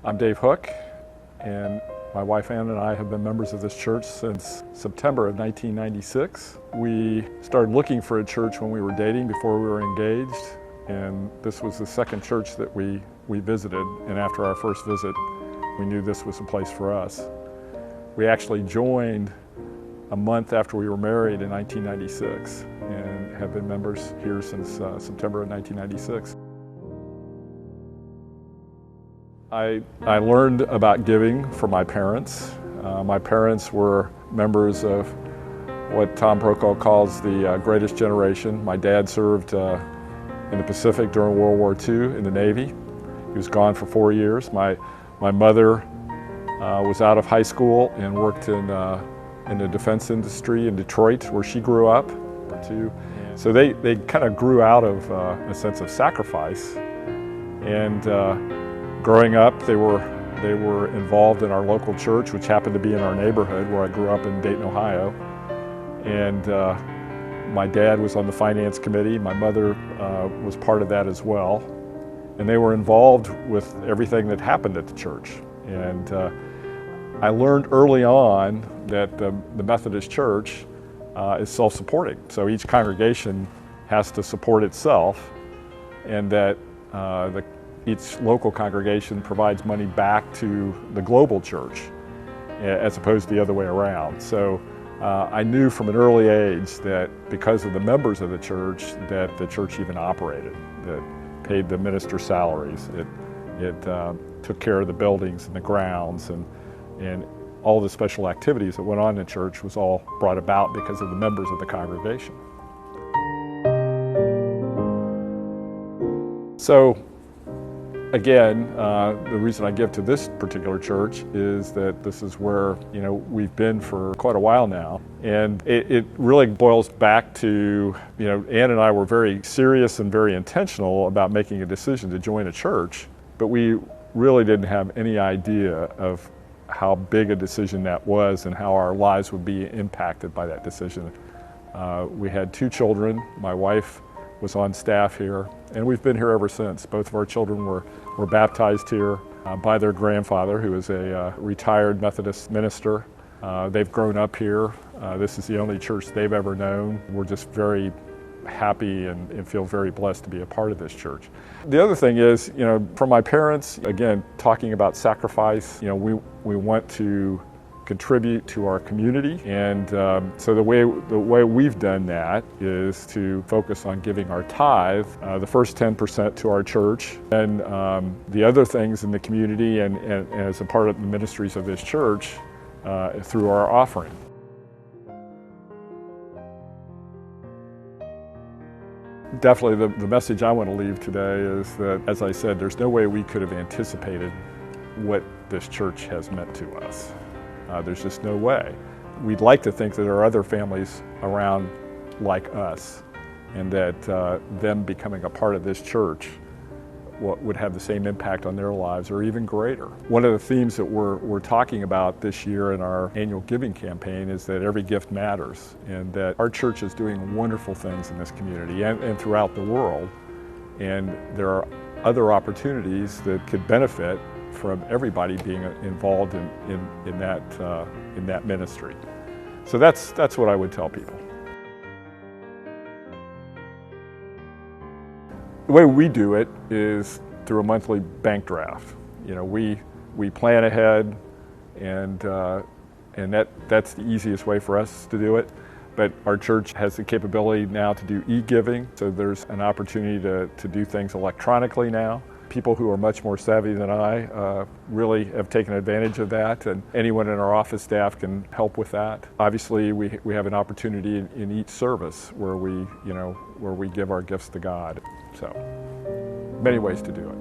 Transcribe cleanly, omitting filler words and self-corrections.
I'm Dave Hook, and my wife Ann and I have been members of this church since September of 1996. We started looking for a church when we were dating, before we were engaged, and this was the second church that we visited, and after our first visit, we knew this was a place for us. We actually joined a month after we were married in 1996 and have been members here since September of 1996. I learned about giving from my parents. My parents were members of what Tom Brokaw calls the greatest generation. My dad served in the Pacific during World War II in the Navy. He was gone for 4 years. My mother was out of high school and worked in the defense industry in Detroit, where she grew up. So they kind of grew out of a sense of sacrifice. And growing up, they were involved in our local church, which happened to be in our neighborhood where I grew up in Dayton, Ohio. And my dad was on the finance committee. My mother was part of that as well. And they were involved with everything that happened at the church. And I learned early on that the Methodist Church is self-supporting. So each congregation has to support itself, and that each local congregation provides money back to the global church, as opposed to the other way around. So I knew from an early age that because of the members of the church, that the church even operated, that paid the ministers' salaries. It took care of the buildings and the grounds, and all the special activities that went on in the church was all brought about because of the members of the congregation. So again, the reason I give to this particular church is that this is where we've been for quite a while now, and it really boils back to Ann and I were very serious and very intentional about making a decision to join a church, but we really didn't have any idea of how big a decision that was and how our lives would be impacted by that decision. We had 2 children. My wife was on staff here, and we've been here ever since. Both of our children were baptized here by their grandfather, who is a retired Methodist minister. They've grown up here. This is the only church they've ever known. We're just very happy and feel very blessed to be a part of this church. The other thing is, from my parents, again, talking about sacrifice, we want to contribute to our community, and so the way we've done that is to focus on giving our tithe, the first 10% to our church, and the other things in the community and as a part of the ministries of this church through our offering. Definitely the message I want to leave today is that, as I said, there's no way we could have anticipated what this church has meant to us. There's just no way. We'd like to think that there are other families around like us, and that them becoming a part of this church would have the same impact on their lives or even greater. One of the themes that we're talking about this year in our annual giving campaign is that every gift matters, and that our church is doing wonderful things in this community and throughout the world, and there are other opportunities that could benefit from everybody being involved in that ministry. So that's what I would tell people. The way we do it is through a monthly bank draft. We plan ahead, and that's the easiest way for us to do it. But our church has the capability now to do e-giving, so there's an opportunity to do things electronically now. People who are much more savvy than I really have taken advantage of that, and anyone in our office staff can help with that. Obviously, we have an opportunity in each service where we give our gifts to God. So, many ways to do it.